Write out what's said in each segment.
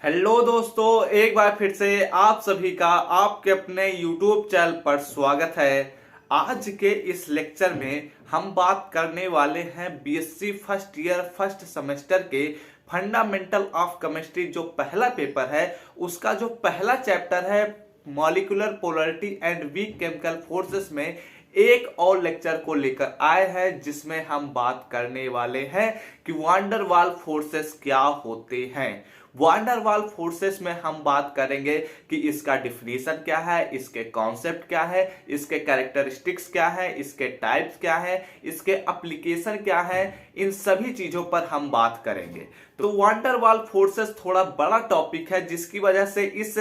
Hello दोस्तों, एक बार फिर से आप सभी का आपके अपने YouTube चैनल पर स्वागत है। आज के इस लेक्चर में हम बात करने वाले हैं BSc first year first semester के फंडामेंटल ऑफ केमिस्ट्री जो पहला पेपर है उसका जो पहला चैप्टर है molecular polarity and weak chemical forces में एक और लेक्चर को लेकर आए हैं जिसमें हम बात करने वाले हैं कि वांडर वाल फोर्सेस क्या होते हैं। वांडर वाल फोर्सेस में हम बात करेंगे कि इसका डिफिनीशन क्या है, इसके कॉन्सेप्ट क्या है, इसके कैरेक्टरिस्टिक्स क्या है, इसके टाइप्स क्या है, इसके एप्लीकेशन क्या है, इन सभी चीजों पर हम बात करेंगे। तो वांडर वाल फोर्सेस थोड़ा बड़ा टॉपिक है जिसकी वजह से इस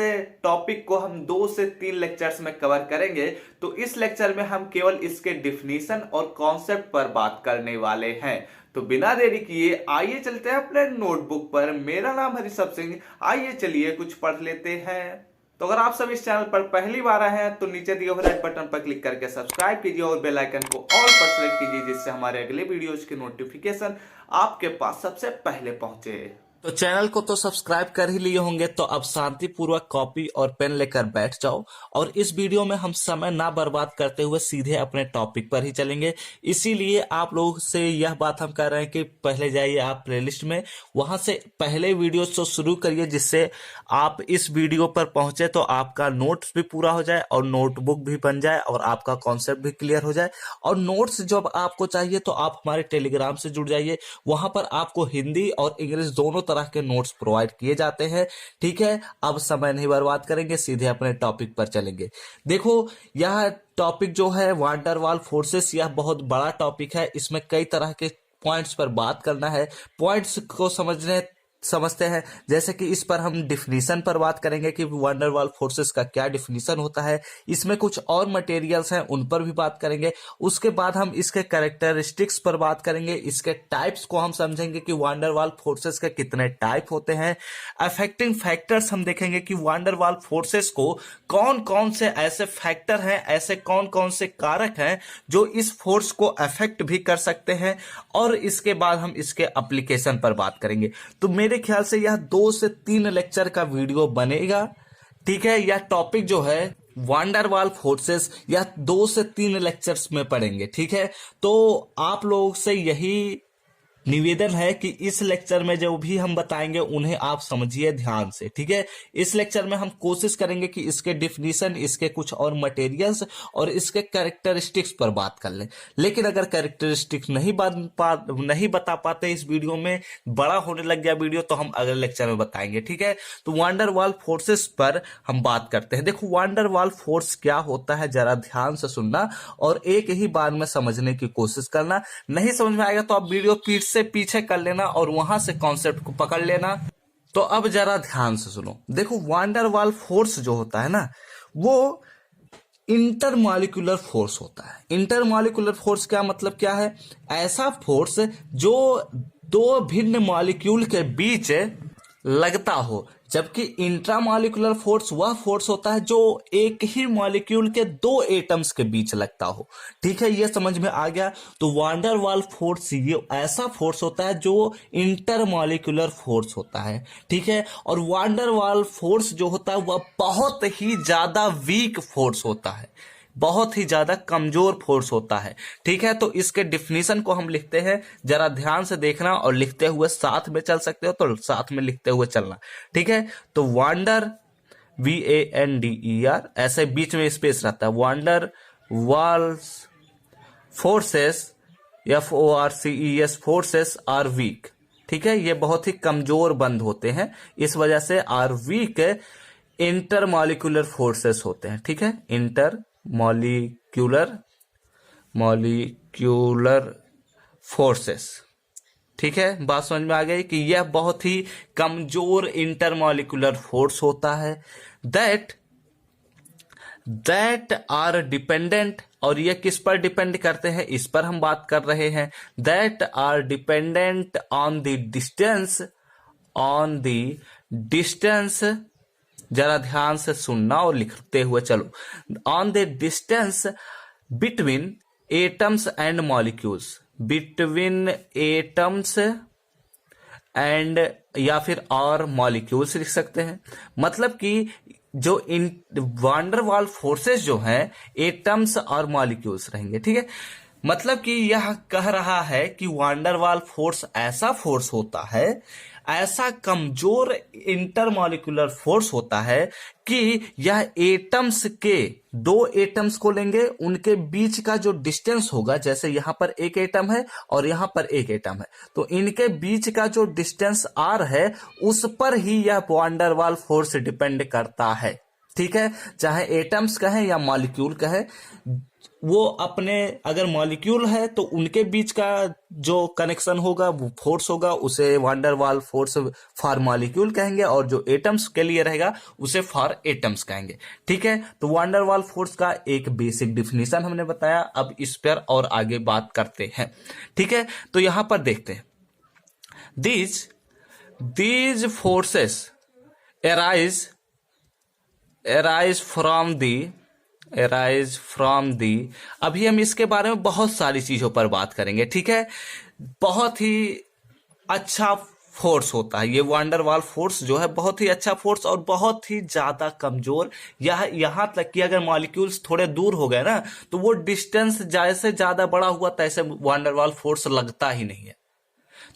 टॉपिक को हम 2 से 3 लेक्चर्स में कवर करेंगे। तो इस लेक्चर में हम केवल इसके डिफिनीशन और कॉन्सेप्ट पर बात करने वाले हैं। तो बिना देरी किए आइए चलते हैं अपने नोटबुक पर। मेरा नाम है ऋषभ सिंह। आइए चलिए कुछ पढ़ लेते हैं। तो अगर आप सब इस चैनल पर पहली बार आए हैं तो नीचे दिए हुए रेड बटन पर क्लिक करके सब्सक्राइब कीजिए और बेल आइकन को ऑल पर सेलेक्ट कीजिए जिससे हमारे अगले वीडियोज की नोटिफिकेशन आपके पास सबसे पहले पहुंचे। तो चैनल को तो सब्सक्राइब कर ही लिए होंगे, तो अब शांतिपूर्वक कॉपी और पेन लेकर बैठ जाओ और इस वीडियो में हम समय ना बर्बाद करते हुए सीधे अपने टॉपिक पर ही चलेंगे। इसीलिए आप लोगों से यह बात हम कर रहे हैं कि पहले जाइए आप प्लेलिस्ट में, वहां से पहले वीडियो तो शुरू करिए जिससे आप इस वीडियो पर पहुंचे तो आपका नोट्स भी पूरा हो जाए और नोटबुक भी बन जाए और आपका कॉन्सेप्ट भी क्लियर हो जाए। और नोट्स जब आपको चाहिए तो आप हमारे टेलीग्राम से जुड़ जाइए, वहां पर आपको हिंदी और इंग्लिश दोनों तरह के नोट्स प्रोवाइड किए जाते हैं। ठीक है, अब समय नहीं बर्बाद करेंगे, सीधे अपने टॉपिक पर चलेंगे। देखो, यह टॉपिक जो है वांडर वाल फोर्सेस, यह बहुत बड़ा टॉपिक है। इसमें कई तरह के पॉइंट्स पर बात करना है। पॉइंट्स को समझते हैं, जैसे कि इस पर हम डिफिनीशन पर बात करेंगे कि वांडर वाल फोर्सेस का क्या डिफिनीशन होता है। इसमें कुछ और मटेरियल्स हैं उन पर भी बात करेंगे। उसके बाद हम इसके कैरेक्टरिस्टिक्स पर बात करेंगे, इसके टाइप्स को हम समझेंगे कि वांडर वाल फोर्सेस के कितने टाइप होते हैं। अफेक्टिंग फैक्टर्स हम देखेंगे कि वांडर वाल फोर्सेस को कौन कौन से ऐसे फैक्टर हैं, ऐसे कौन कौन से कारक हैं जो इस फोर्स को अफेक्ट भी कर सकते हैं। और इसके बाद हम इसके एप्लीकेशन पर बात करेंगे। तो मेरे ख्याल से यह 2 से 3 लेक्चर का वीडियो बनेगा। ठीक है, यह टॉपिक जो है वांडर वाल फोर्सेस यह 2 से 3 लेक्चर्स में पढ़ेंगे। ठीक है, तो आप लोग से यही निवेदन है कि इस लेक्चर में जो भी हम बताएंगे उन्हें आप समझिए ध्यान से। ठीक है, इस लेक्चर में हम कोशिश करेंगे कि इसके डिफिनीशन, इसके कुछ और मटेरियल्स और इसके कैरेक्टरिस्टिक्स पर बात कर लें। लेकिन अगर कैरेक्टरिस्टिक्स नहीं बता पाते इस वीडियो में, बड़ा होने लग गया वीडियो, तो हम अगले लेक्चर में बताएंगे। ठीक है, तो वांडर वाल फोर्सेस पर हम बात करते हैं। देखो, वांडर वाल फोर्स क्या होता है जरा ध्यान से सुनना और एक ही बार में समझने की कोशिश करना। नहीं समझ में आएगा तो आप वीडियो पीठ से पीछे कर लेना और वहां से कॉन्सेप्ट को पकड़ लेना। तो अब जरा ध्यान से सुनो। देखो, वांडर वाल फोर्स जो होता है ना, वो इंटरमॉलिक्यूलर फोर्स होता है। इंटरमॉलिक्यूलर फोर्स क्या मतलब क्या है? ऐसा फोर्स जो 2 भिन्न मॉलिक्यूल के बीच लगता हो, जबकि इंट्रामॉलिक्यूलर फोर्स वह फोर्स होता है जो एक ही मॉलिक्यूल के 2 एटम्स के बीच लगता हो। ठीक है, ये समझ में आ गया। तो वांडर वाल फोर्स ये ऐसा फोर्स होता है जो इंटरमॉलिक्यूलर फोर्स होता है। ठीक है, और वांडर वाल फोर्स जो होता है वह बहुत ही ज्यादा वीक फोर्स होता है, बहुत ही ज्यादा कमजोर फोर्स होता है। ठीक है, तो इसके डिफिनीशन को हम लिखते हैं, जरा ध्यान से देखना और लिखते हुए साथ में चल सकते हो तो साथ में लिखते हुए चलना। ठीक है, तो वांडर VANDER, ऐसे बीच में स्पेस रहता है। Van der Waals forces FORCES forces are weak. ठीक है, ये बहुत ही कमजोर बंद होते हैं, इस वजह से आर वीक इंटरमॉलिक्यूलर फोर्सेस होते हैं। ठीक है, मॉलिक्यूलर फोर्सेस। ठीक है, बात समझ में आ गई कि यह बहुत ही कमजोर इंटरमॉलिक्यूलर फोर्स होता है। दैट आर डिपेंडेंट, और ये किस पर डिपेंड करते हैं इस पर हम बात कर रहे हैं। That are dependent on the distance, जरा ध्यान से सुनना और लिखते हुए चलो। On the distance between atoms and molecules, between atoms and या फिर और मॉलिक्यूल्स लिख सकते हैं। मतलब कि जो इन वांडर वाल फोर्सेस जो हैं एटम्स और मॉलिक्यूल्स रहेंगे, ठीक है। मतलब कि यह कह रहा है कि वांडर वाल फोर्स ऐसा फोर्स होता है, ऐसा कमजोर इंटरमॉलिक्यूलर फोर्स होता है कि यह एटम्स के, दो एटम्स को लेंगे, उनके बीच का जो डिस्टेंस होगा, जैसे यहां पर एक एटम है और यहां पर एक एटम है, तो इनके बीच का जो डिस्टेंस आर है उस पर ही यह वांडर वाल फोर्स डिपेंड करता है, ठीक है। चाहे एटम्स कहें या मॉलिक्यूल कहें, वो अपने, अगर मॉलिक्यूल है तो उनके बीच का जो कनेक्शन होगा वो फोर्स होगा, उसे वांडर वाल फोर्स फॉर मॉलिक्यूल कहेंगे, और जो एटम्स के लिए रहेगा उसे फॉर एटम्स कहेंगे, ठीक है। तो वांडर वाल फोर्स का एक बेसिक डिफिनीशन हमने बताया, अब इस पर और आगे बात करते हैं, ठीक है। तो यहां पर देखते हैं, these forces arise from the, अभी हम इसके बारे में बहुत सारी चीजों पर बात करेंगे, ठीक है। बहुत ही अच्छा फोर्स होता है ये वांडर वाल फोर्स, जो है बहुत ही अच्छा फोर्स और बहुत ही ज्यादा कमजोर। यहां तक कि अगर मॉलिक्यूल्स थोड़े दूर हो गए ना, तो वो डिस्टेंस जैसे ज्यादा बड़ा हुआ तैसे वांडर वाल फोर्स लगता ही नहीं है।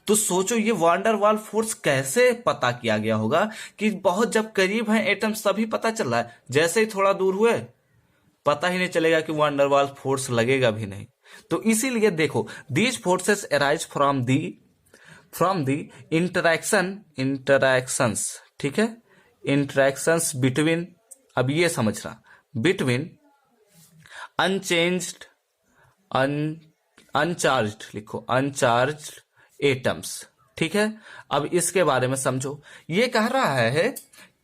तो सोचो ये वांडर वाल फोर्स कैसे पता किया गया होगा कि बहुत जब करीब हैं एटम्स तभी पता चल रहा है, जैसे ही थोड़ा दूर हुए पता ही नहीं चलेगा कि वांडर वाल फोर्स लगेगा भी नहीं। तो इसीलिए देखो, these forces arise from the interactions, ठीक है, इंटरैक्शंस बिटवीन, अब ये समझना, बिटवीन अनचार्ज्ड लिखो, अनचार्ज्ड एटम्स, ठीक है। अब इसके बारे में समझो, ये कह रहा है,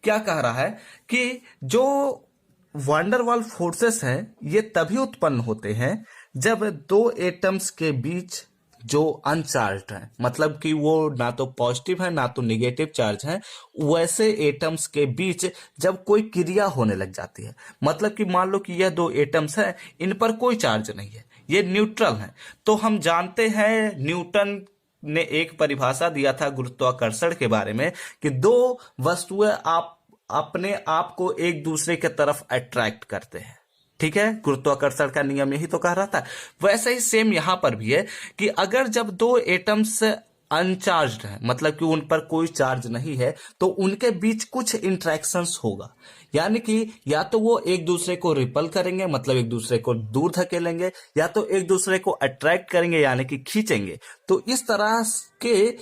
क्या कह रहा है कि जो वांडर वाल फोर्सेस हैं ये तभी उत्पन्न होते हैं जब दो एटम्स के बीच जो अनचार्ज्ड है, मतलब कि वो ना तो पॉजिटिव है ना तो निगेटिव चार्ज है, वैसे एटम्स के बीच जब कोई क्रिया होने लग जाती है, मतलब कि मान लो कि यह दो एटम्स हैं, इन पर कोई चार्ज नहीं है, ये न्यूट्रल है। तो हम जानते हैं, न्यूटन ने एक परिभाषा दिया था गुरुत्वाकर्षण के बारे में कि दो वस्तुएं आप अपने आप को एक दूसरे की तरफ अट्रैक्ट करते हैं, ठीक है। गुरुत्वाकर्षण का नियम यही तो कह रहा था। वैसे ही सेम यहां पर भी है कि अगर जब दो एटम्स अनचार्ज्ड है, मतलब कि उन पर कोई चार्ज नहीं है, तो उनके बीच कुछ इंटरेक्शंस होगा, यानी कि या तो वो एक दूसरे को रिपल करेंगे, मतलब एक दूसरे को दूर धकेलेंगे, या तो एक दूसरे को अट्रैक्ट करेंगे यानी कि खींचेंगे। तो इस तरह के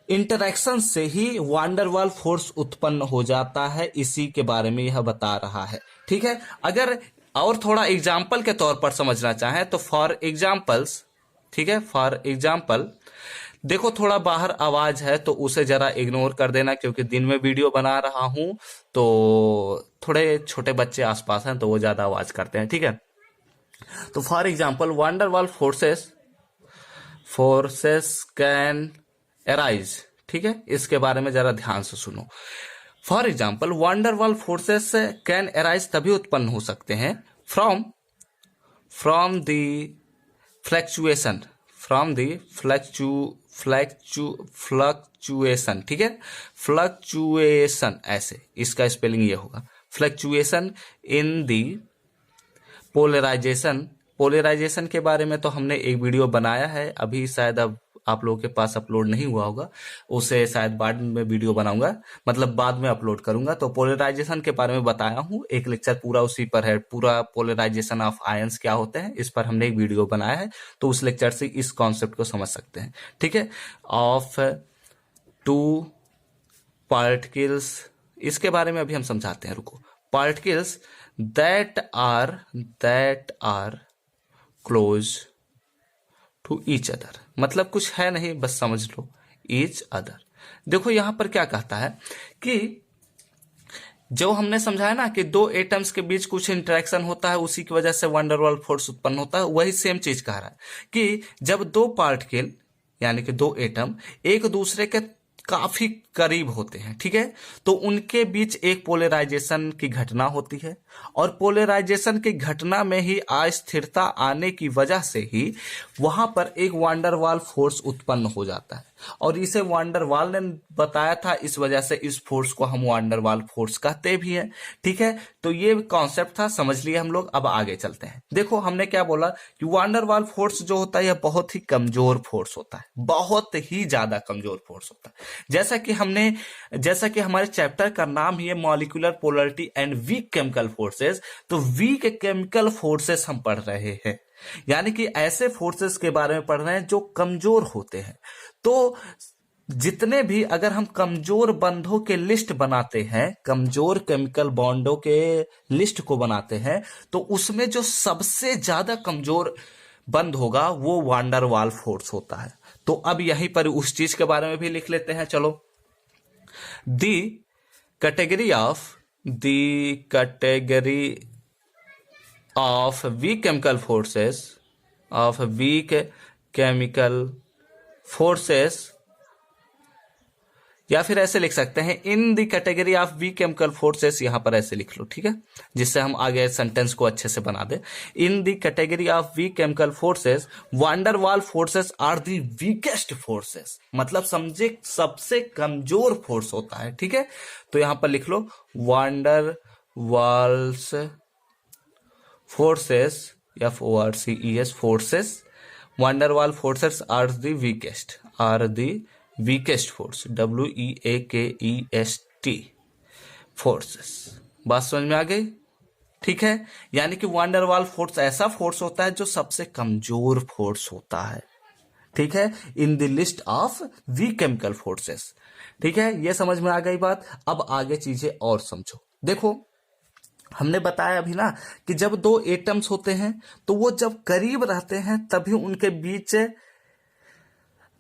इंटरेक्शन से ही वांडर वाल फोर्स उत्पन्न हो जाता है, इसी के बारे में यह बता रहा है, ठीक है। अगर और थोड़ा एग्जाम्पल के तौर पर समझना चाहें तो फॉर एग्जाम्पल्स, ठीक है, फॉर एग्जाम्पल, देखो थोड़ा बाहर आवाज है तो उसे जरा इग्नोर कर देना, क्योंकि दिन में वीडियो बना रहा हूं तो थोड़े छोटे बच्चे आसपास हैं तो वो ज्यादा आवाज करते हैं, ठीक है। तो फॉर एग्जाम्पल, वांडर वाल फोर्सेस कैन अराइज, ठीक है, इसके बारे में जरा ध्यान से सुनो। फॉर एग्जाम्पल, वांडर वाल फोर्सेस कैन अराइज तभी उत्पन्न हो सकते हैं फ्रॉम दी फ्लक्चुएशन, फ्लक्चुएशन, ठीक है, फ्लक्चुएशन, ऐसे इसका स्पेलिंग ये होगा, फ्लक्चुएशन इन दी पोलराइजेशन के बारे में तो हमने एक वीडियो बनाया है, अभी शायद अब आप लोगों के पास अपलोड नहीं हुआ होगा, उसे शायद बाद में वीडियो बनाऊंगा, मतलब बाद में अपलोड करूंगा। तो पोलराइजेशन के बारे में बताया हूं, एक लेक्चर पूरा उसी पर है, पूरा पोलराइजेशन ऑफ आयंस क्या होते हैं इस पर हमने एक वीडियो बनाया है, तो उस लेक्चर से इस कॉन्सेप्ट को समझ सकते हैं, ठीक है। ऑफ टू पार्टिकल्स, इसके बारे में अभी हम समझाते हैं, रुको। Particles that are close to each other, मतलब कुछ है नहीं, बस समझ लो, ईच अदर। देखो यहां पर क्या कहता है कि जो हमने समझाया ना कि दो एटम्स के बीच कुछ इंटरेक्शन होता है, उसी की वजह से वंडर वाल फोर्स उत्पन्न होता है, वही सेम चीज कह रहा है कि जब दो पार्टिकल यानी कि दो एटम एक दूसरे के काफी करीब होते हैं, ठीक है, तो उनके बीच एक पोलराइजेशन की घटना होती है, और पोलराइजेशन की घटना में ही अस्थिरता आने की वजह से ही वहां पर एक वांडर वाल फोर्स उत्पन्न हो जाता है। और इसे वांडरवाल ने बताया था, इस वजह से इस फोर्स को हम वांडरवाल फोर्स कहते भी हैं। ठीक है, तो ये कॉन्सेप्ट था, समझ लिए हम लोग। अब आगे चलते हैं। देखो हमने क्या बोला कि वांडरवाल फोर्स जो होता है यह बहुत ही कमजोर फोर्स होता है, बहुत ही ज्यादा कमजोर फोर्स होता है। जैसा कि हमारे चैप्टर का नाम ही है molecular polarity and weak chemical forces, तो वीक केमिकल फोर्सेस हम पढ़ रहे हैं, यानी कि ऐसे फोर्सेस के बारे में पढ़ रहे हैं जो कमजोर होते हैं। तो जितने भी अगर हम कमजोर बंधों के लिस्ट बनाते हैं, कमजोर केमिकल बॉन्डों के लिस्ट को बनाते हैं, तो उसमें जो सबसे ज्यादा कमजोर बंध होगा वो वांडर वाल फोर्स होता है। तो अब यहीं पर उस चीज के बारे में भी लिख लेते हैं। चलो, the category of weak chemical forces, या फिर ऐसे लिख सकते हैं in the category of weak chemical forces, यहां पर ऐसे लिख लो, ठीक है, जिससे हम आगे सेंटेंस को अच्छे से बना दे। In the category of weak chemical forces van der Waal forces are the weakest forces, मतलब समझे सबसे कमजोर फोर्स होता है। ठीक है, तो यहां पर लिख लो van der Waals forces, FORCES forces, van der Waal forces are the weakest force, WEAKEST forces. बात समझ में आ गई? ठीक है, यानी कि वांडरवाल फोर्स ऐसा फोर्स होता है जो सबसे कमजोर फोर्स होता है। ठीक है, in the list of weak chemical forces. ठीक है, ये समझ में आ गई बात। अब आगे चीजें और समझो। देखो हमने बताया अभी ना कि जब दो एटम्स होते हैं तो वो जब करीब रहते हैं तभी उनके बीच,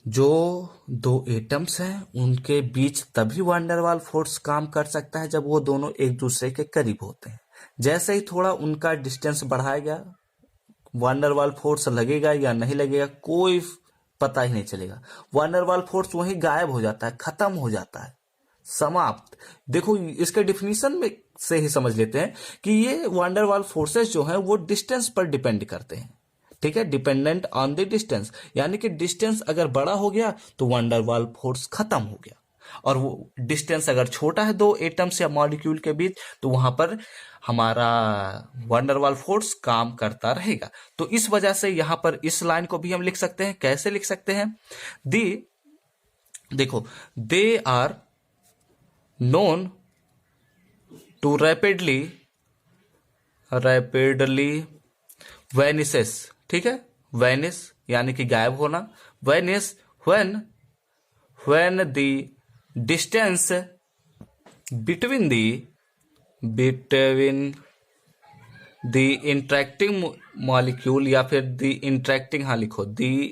जो दो एटम्स हैं उनके बीच तभी वांडरवाल फोर्स काम कर सकता है जब वो दोनों एक दूसरे के करीब होते हैं। जैसे ही थोड़ा उनका डिस्टेंस बढ़ाया गया, वांडरवाल फोर्स लगेगा या नहीं लगेगा कोई पता ही नहीं चलेगा। वांडरवाल फोर्स वहीं गायब हो जाता है, खत्म हो जाता है, समाप्त। देखो इसके डिफिनीशन में से ही समझ लेते हैं कि ये वांडरवाल फोर्सेस जो हैं वो डिस्टेंस पर डिपेंड करते हैं। ठीक है, डिपेंडेंट ऑन द डिस्टेंस, यानी कि डिस्टेंस अगर बड़ा हो गया तो वांडरवाल फोर्स खत्म हो गया, और वो डिस्टेंस अगर छोटा है दो एटम्स या मॉलिक्यूल के बीच तो वहां पर हमारा वांडरवाल फोर्स काम करता रहेगा। तो इस वजह से यहां पर इस लाइन को भी हम लिख सकते हैं। कैसे लिख सकते हैं? देखो, they are known to rapidly vanishes। ठीक है, vanish यानी कि गायब होना, vanish when the distance between the interacting molecule, या फिर the interacting, हाँ लिखो, the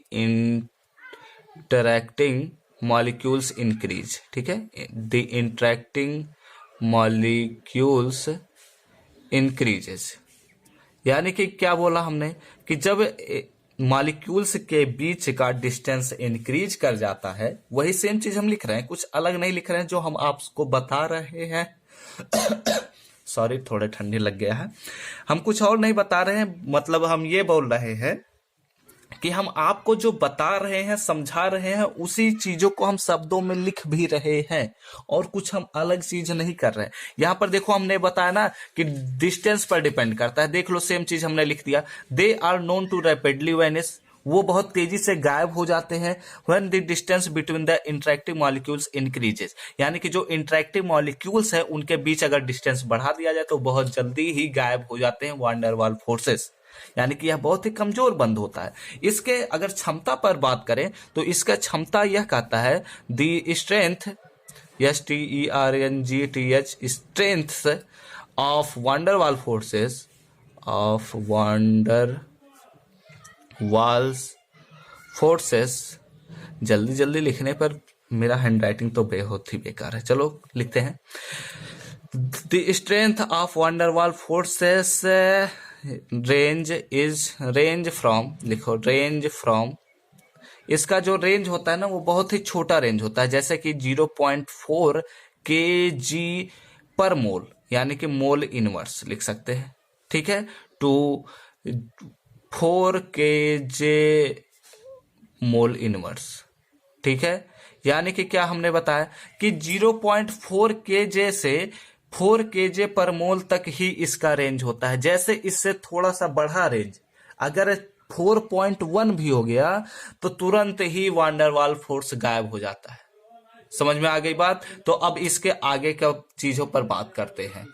interacting molecules increase। ठीक है, the interacting molecules increases, यानी कि क्या बोला हमने कि जब मॉलिक्यूल्स के बीच का डिस्टेंस इंक्रीज कर जाता है, वही सेम चीज हम लिख रहे हैं, कुछ अलग नहीं लिख रहे हैं, जो हम आपको बता रहे हैं सॉरी, थोड़े ठंडी लग गया है। हम कुछ और नहीं बता रहे हैं, मतलब हम ये बोल रहे हैं कि हम आपको जो बता रहे हैं, समझा रहे हैं, उसी चीजों को हम शब्दों में लिख भी रहे हैं, और कुछ हम अलग चीज नहीं कर रहे हैं। यहां पर देखो हमने बताया ना कि डिस्टेंस पर डिपेंड करता है। देख लो सेम चीज हमने लिख दिया, they are known to rapidly vanish, वो बहुत तेजी से गायब हो जाते हैं। When the distance between the interactive molecules increases, यानी कि जो इंटरेक्टिव मॉलिक्यूल्स है उनके बीच अगर डिस्टेंस बढ़ा दिया जाए तो बहुत जल्दी ही गायब हो जाते हैं वांडरवाल फोर्सेस, यानी कि यह बहुत ही कमजोर बंध होता है। इसके अगर क्षमता पर बात करें तो इसका क्षमता यह कहता है the strength, STERNGTH, strength of van der Waal forces, of van der Waals forces. जल्दी जल्दी लिखने पर मेरा हैंडराइटिंग तो बहुत ही बेकार है। चलो लिखते हैं, the strength of van der Waal forces range from, लिखो रेंज फ्रॉम, इसका जो रेंज होता है ना वो बहुत ही छोटा रेंज होता है, जैसे कि 0.4 kg पर मोल, यानी कि मोल इनवर्स लिख सकते हैं। ठीक है, टू 4 kg मोल इनवर्स। ठीक है, यानी कि क्या हमने बताया कि 0.4 केजे से 4 केजे पर मोल तक ही इसका रेंज होता है। जैसे इससे थोड़ा सा बढ़ा रेंज, अगर 4.1 भी हो गया तो तुरंत ही वांडरवाल फोर्स गायब हो जाता है। समझ में आ गई बात? तो अब इसके आगे का चीजों पर बात करते हैं।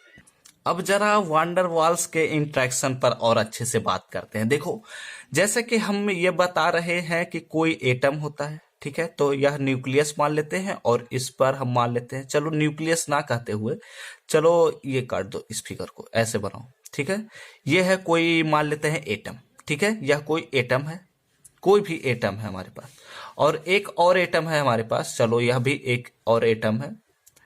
अब जरा वांडरवाल्स के इंट्रैक्शन पर और अच्छे से बात करते हैं। देखो, जैसे कि हम ये बता रहे हैं कि कोई एटम होता है, ठीक है, तो यह न्यूक्लियस मान लेते हैं और इस पर हम मान लेते हैं, चलो न्यूक्लियस ना कहते हुए, चलो ये काट दो, इस फिगर को ऐसे बनाओ, ठीक है। ये है कोई, मान लेते हैं एटम, ठीक है, यह कोई एटम है, कोई भी एटम है हमारे पास, और एक और एटम है हमारे पास, चलो यह भी एक और एटम है,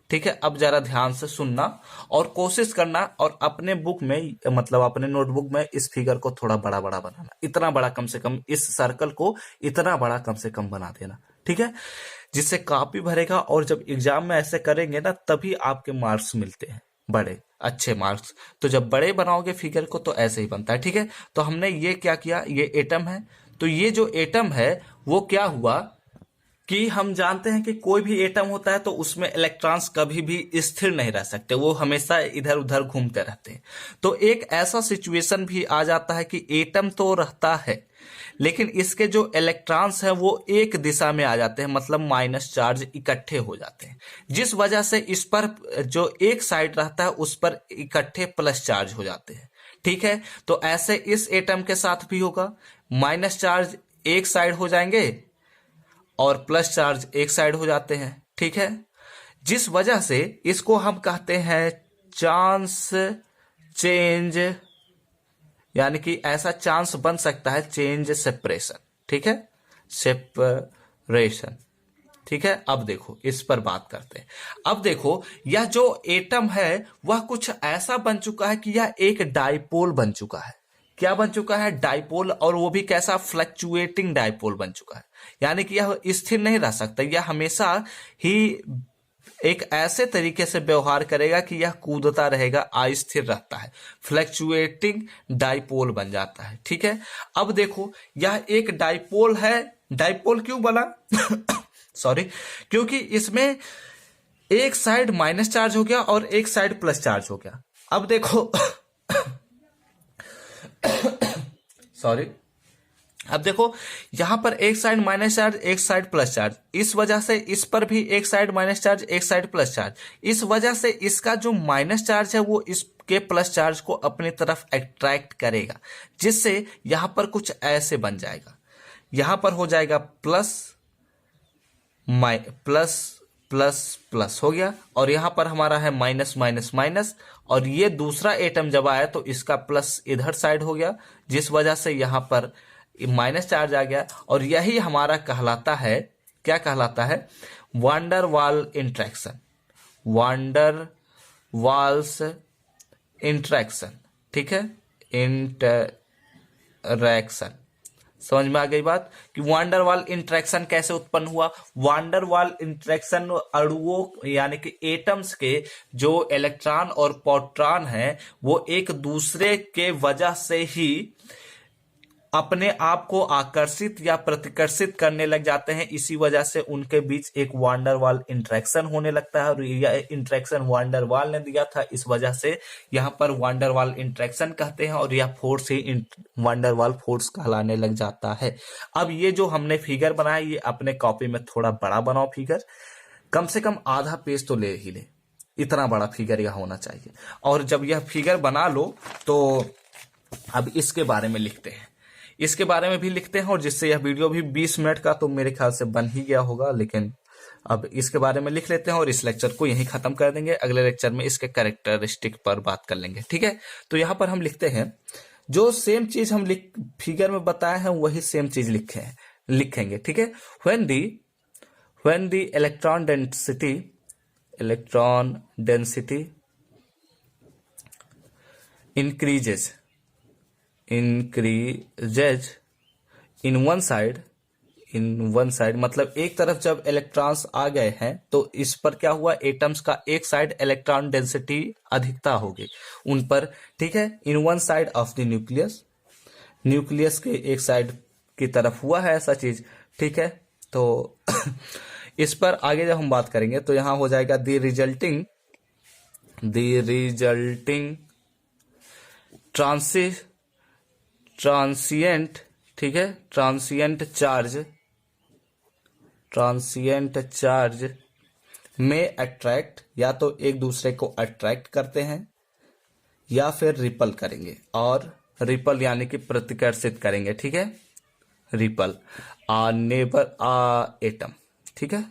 ठीक है। अब जरा ध्यान से सुनना और कोशिश करना और अपने बुक में, मतलब अपने नोटबुक में इस फिगर को थोड़ा बड़ा बड़ा बनाना, इतना बड़ा कम से कम, इस सर्कल को इतना बड़ा कम से कम बना देना, ठीक है, जिससे कॉपी भरेगा और जब एग्जाम में ऐसे करेंगे ना तभी आपके मार्क्स मिलते हैं, बड़े अच्छे मार्क्स। तो जब बड़े बनाओगे फिगर को तो ऐसे ही बनता है, ठीक है। तो हमने ये क्या किया, ये एटम है, तो ये जो एटम है वो क्या हुआ कि हम जानते हैं कि कोई भी एटम होता है तो उसमें इलेक्ट्रॉन्स कभी भी स्थिर नहीं रह सकते, वो हमेशा इधर उधर घूमते रहते हैं। तो एक ऐसा सिचुएशन भी आ जाता है कि एटम तो रहता है लेकिन इसके जो इलेक्ट्रॉन्स हैं वो एक दिशा में आ जाते हैं, मतलब माइनस चार्ज इकट्ठे हो जाते हैं, जिस वजह से इस पर जो एक साइड रहता है उस पर इकट्ठे प्लस चार्ज हो जाते हैं, ठीक है। तो ऐसे इस एटम के साथ भी होगा, माइनस चार्ज एक साइड हो जाएंगे और प्लस चार्ज एक साइड हो जाते हैं, ठीक है, जिस वजह से इसको हम कहते हैं चांस चेंज, यानी कि ऐसा चांस बन सकता है चेंज सेपरेशन, ठीक है, सेपरेशन, ठीक है। अब देखो इस पर बात करते हैं। अब देखो यह जो एटम है वह कुछ ऐसा बन चुका है कि यह एक डाइपोल बन चुका है। क्या बन चुका है? डाइपोल, और वो भी कैसा? फ्लक्चुएटिंग डाइपोल बन चुका है, यानी कि यह स्थिर नहीं रह सकता, यह हमेशा ही एक ऐसे तरीके से व्यवहार करेगा कि यह कूदता रहेगा, अस्थिर रहता है, फ्लक्चुएटिंग डाइपोल बन जाता है, ठीक है। अब देखो यह एक डाइपोल है, डाइपोल क्यों बना? सॉरी, क्योंकि इसमें एक साइड माइनस चार्ज हो गया और एक साइड प्लस चार्ज हो गया। अब देखो सॉरी, अब देखो यहां पर एक साइड माइनस चार्ज एक साइड प्लस चार्ज, इस वजह से इस पर भी एक साइड माइनस चार्ज एक साइड प्लस चार्ज, इस वजह से इसका जो माइनस चार्ज है वो इसके प्लस चार्ज को अपनी तरफ अट्रैक्ट करेगा, जिससे यहां पर कुछ ऐसे बन जाएगा, यहां पर हो जाएगा प्लस प्लस प्लस प्लस हो गया, और यहां पर हमारा है माइनस माइनस माइनस, और ये दूसरा एटम जब आया तो इसका प्लस इधर साइड हो गया, जिस वजह से यहां पर माइनस चार्ज आ गया, और यही हमारा कहलाता है, क्या कहलाता है? वांडर वाल इंट्रैक्शन, वांडर वाल्स इंट्रैक्शन, ठीक है, इंटरैक्शन। समझ में आ गई बात कि वांडरवाल इंट्रैक्शन कैसे उत्पन्न हुआ? वांडरवाल इंट्रैक्शन अणुओं यानी कि एटम्स के जो इलेक्ट्रॉन और प्रोटॉन हैं वो एक दूसरे के वजह से ही अपने आप को आकर्षित या प्रतिकर्षित करने लग जाते हैं, इसी वजह से उनके बीच एक वांडरवाल इंट्रैक्शन होने लगता है, और यह इंट्रैक्शन वांडरवाल ने दिया था, इस वजह से यहाँ पर वांडरवाल इंट्रैक्शन कहते हैं, और यह फोर्स ही वांडरवाल फोर्स कहलाने लग जाता है। अब ये जो हमने फिगर बनाया ये अपने कॉपी में थोड़ा बड़ा बनाओ फिगर, कम से कम आधा पेज तो ले ही ले, इतना बड़ा फिगर यह होना चाहिए। और जब यह फिगर बना लो तो अब इसके बारे में लिखते हैं, इसके बारे में भी लिखते हैं, और जिससे यह वीडियो भी 20 मिनट का तो मेरे ख्याल से बन ही गया होगा, लेकिन अब इसके बारे में लिख लेते हैं और इस लेक्चर को यहीं खत्म कर देंगे। अगले लेक्चर में इसके कैरेक्टरिस्टिक पर बात कर लेंगे, ठीक है। तो यहाँ पर हम लिखते हैं, जो सेम चीज हम फिगर में बताए हैं वही सेम चीज लिखेंगे, ठीक है। when the electron density increases in one side, मतलब एक तरफ जब इलेक्ट्रॉन्स आ गए हैं तो इस पर क्या हुआ? एटम्स का एक साइड इलेक्ट्रॉन डेंसिटी अधिकता होगी उन पर, ठीक है। In one side of the nucleus के एक साइड की तरफ हुआ है ऐसा चीज, ठीक है। तो इस पर आगे जब हम बात करेंगे तो यहां हो जाएगा द रिजल्टिंग ट्रांसिएंट, ठीक है, ट्रांसिएंट चार्ज में अट्रैक्ट, या तो एक दूसरे को अट्रैक्ट करते हैं या फिर रिपल करेंगे, और रिपल यानी कि प्रतिकर्षित करेंगे, ठीक है, रिपल नेबर एटम, ठीक है,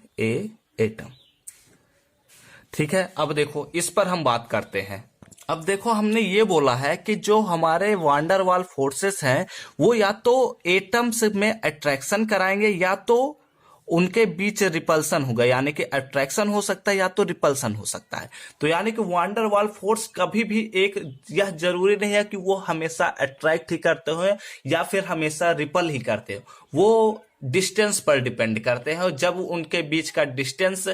एटम, ठीक है। अब देखो इस पर हम बात करते हैं। अब देखो हमने ये बोला है कि जो हमारे वांडर वाल फोर्सेस हैं वो या तो एटम्स में अट्रैक्शन कराएंगे या तो उनके बीच रिपल्सन होगा, यानी कि अट्रैक्शन हो सकता है या तो रिपल्सन हो सकता है। तो यानी कि वांडर वाल फोर्स कभी भी एक, यह जरूरी नहीं है कि वो हमेशा अट्रैक्ट ही करते हो या फिर हमेशा रिपल ही करते हो, वो डिस्टेंस पर डिपेंड करते हैं। और जब उनके बीच का डिस्टेंस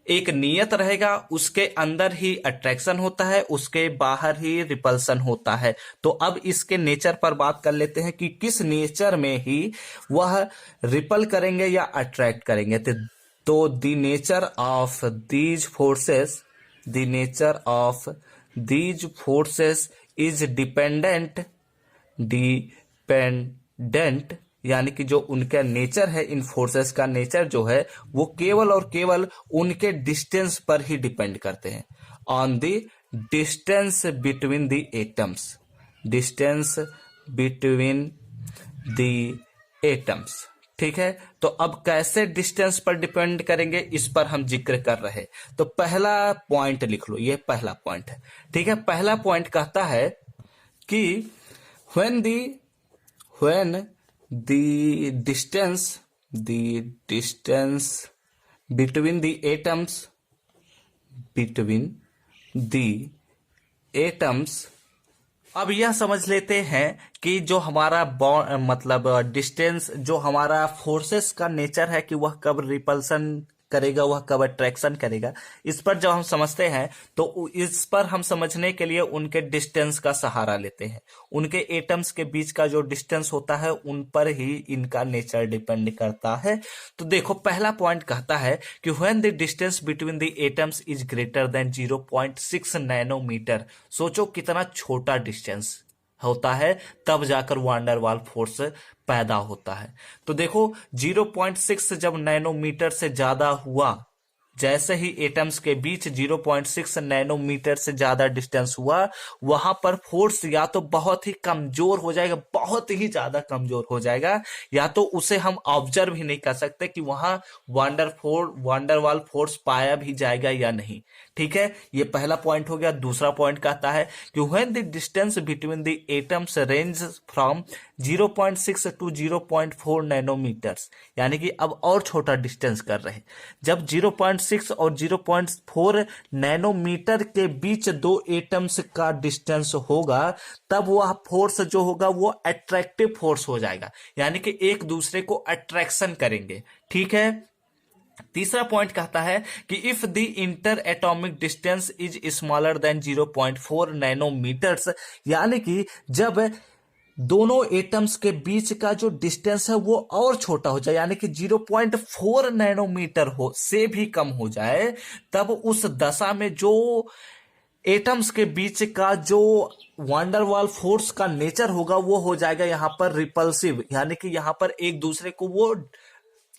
एक नियत रहेगा उसके अंदर ही अट्रैक्शन होता है, उसके बाहर ही रिपल्सन होता है। तो अब इसके नेचर पर बात कर लेते हैं कि किस नेचर में ही वह रिपल करेंगे या अट्रैक्ट करेंगे। तो the nature of these forces is dependent यानी कि जो उनका नेचर है, इन फोर्सेस का नेचर जो है वो केवल और केवल उनके डिस्टेंस पर ही डिपेंड करते हैं, on the distance between the atoms, ठीक है। तो अब कैसे डिस्टेंस पर डिपेंड करेंगे इस पर हम जिक्र कर रहे। तो पहला पॉइंट लिख लो, ये पहला पॉइंट है, ठीक है। पहला पॉइंट कहता है कि when the distance between the atoms, अब यह समझ लेते हैं कि जो हमारा मतलब डिस्टेंस, जो हमारा फोर्सेस का नेचर है कि वह कब रिपल्सन करेगा, वह कब अट्रैक्शन करेगा, इस पर जब हम समझते हैं तो इस पर हम समझने के लिए उनके डिस्टेंस का सहारा लेते हैं। उनके एटम्स के बीच का जो डिस्टेंस होता है उन पर ही इनका नेचर डिपेंड करता है। तो देखो पहला पॉइंट कहता है कि when the distance between the atoms is greater than 0.6 nanometer, सोचो कितना छोटा डिस्टेंस होता है तब जाकर वांडर वाल फोर्स पैदा होता है। तो देखो 0.6 जब नैनोमीटर से ज्यादा हुआ, जैसे ही एटम्स के बीच 0.6 नैनोमीटर से ज्यादा डिस्टेंस हुआ, वहां पर फोर्स या तो बहुत ही कमजोर हो जाएगा, बहुत ही ज्यादा कमजोर हो जाएगा, या तो उसे हम ऑब्जर्व ही नहीं कर सकते कि वहां वांडर वाल फोर्स पाया भी जाएगा या नहीं, ठीक है। ये पहला पॉइंट हो गया। दूसरा पॉइंट कहता है कि when the distance between the atoms range from 0.6 to 0.4 nanometers, यानी कि अब और छोटा डिस्टेंस कर रहे हैं। जब 0.6 और 0.4 नैनोमीटर के बीच दो एटम्स का डिस्टेंस होगा, तब वह फोर्स जो होगा वो अट्रैक्टिव फोर्स हो जाएगा, यानी कि एक दूसरे को अट्रैक्शन करेंगे, ठीक है। तीसरा पॉइंट कहता है कि if the inter atomic distance is smaller than 0.4 nanometers, यानी कि जब दोनों एटम्स के बीच का जो डिस्टेंस है वो और छोटा हो जाए, यानी कि 0.4 नैनोमीटर हो से भी कम हो जाए, तब उस दशा में जो एटम्स के बीच का जो वांडर वाल फोर्स का नेचर होगा वो हो जाएगा यहां पर रिपल्सिव, यानी कि यहां पर एक दूसरे को वो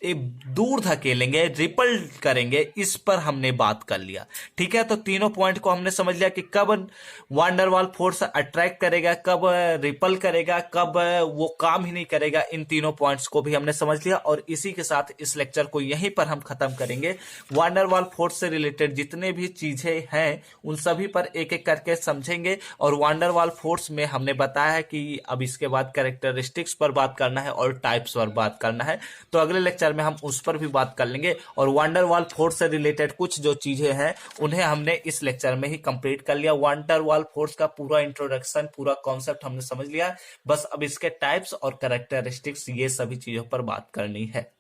दूर धकेलेंगे, रिपल करेंगे। इस पर हमने बात कर लिया, ठीक है। तो तीनों पॉइंट को हमने समझ लिया कि कब वांडर वाल फोर्स अट्रैक्ट करेगा, कब रिपल करेगा, कब वो काम ही नहीं करेगा। इन तीनों पॉइंट्स को भी हमने समझ लिया और इसी के साथ इस लेक्चर को यहीं पर हम खत्म करेंगे। वांडर वाल फोर्स से रिलेटेड जितने भी चीजें हैं उन सभी पर एक एक करके समझेंगे। और वांडर वाल फोर्स में हमने बताया है कि अब इसके बाद कैरेक्टरिस्टिक्स पर बात करना है और टाइप्स पर बात करना है, तो अगले लेक्चर में हम उस पर भी बात कर लेंगे। और वांडर वाल फोर्स से रिलेटेड कुछ जो चीजें हैं उन्हें हमने इस लेक्चर में ही कंप्लीट कर लिया। वांडर वाल फोर्स का पूरा इंट्रोडक्शन, पूरा कॉन्सेप्ट हमने समझ लिया, बस अब इसके टाइप्स और कैरेक्टरिस्टिक्स ये सभी चीजों पर बात करनी है।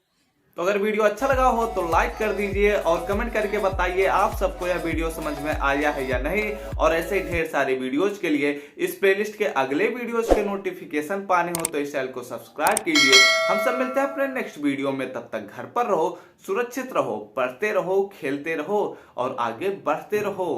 तो अगर वीडियो अच्छा लगा हो तो लाइक कर दीजिए और कमेंट करके बताइए आप सबको यह वीडियो समझ में आया है या नहीं। और ऐसे ही ढेर सारे वीडियोज के लिए इस प्लेलिस्ट के अगले वीडियोज के नोटिफिकेशन पाने हो तो इस चैनल को सब्सक्राइब कीजिए। हम सब मिलते हैं अपने नेक्स्ट वीडियो में, तब तक घर पर रहो, सुरक्षित रहो, पढ़ते रहो, खेलते रहो और आगे बढ़ते रहो।